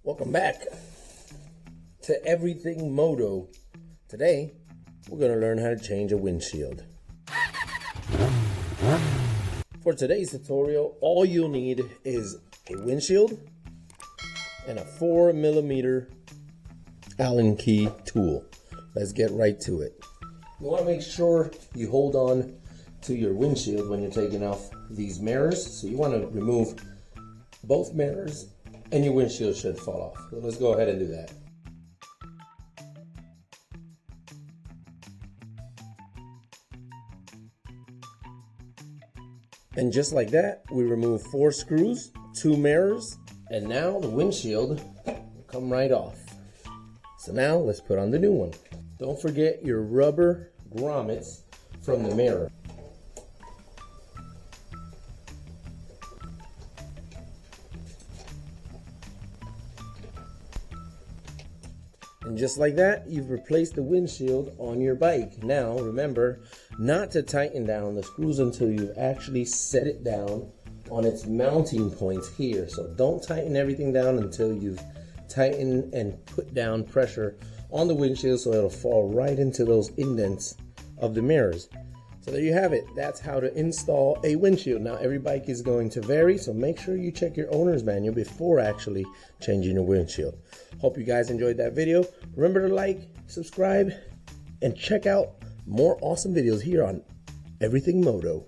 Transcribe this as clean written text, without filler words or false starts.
Welcome back to Everything Moto. Today, we're going to learn how to change a windshield. For today's tutorial, all you'll need is a windshield and a 4mm Allen key tool. Let's get right to it. You want to make sure you hold on to your windshield when you're taking off these mirrors. So you want to remove both mirrors and your windshield should fall off. So let's go ahead and do that. And just like that, we remove 4 screws, 2 mirrors, and now the windshield will come right off. So now let's put on the new one. Don't forget your rubber grommets from the mirror. And just like that, you've replaced the windshield on your bike. Now, remember not to tighten down the screws until you've actually set it down on its mounting points here. So don't tighten everything down until you've tightened and put down pressure on the windshield so it'll fall right into those indents of the mirrors. So there you have it. That's how to install a windshield. Now, every bike is going to vary, so make sure you check your owner's manual before actually changing your windshield. Hope you guys enjoyed that video. Remember to like, subscribe, and check out more awesome videos here on Everything Moto.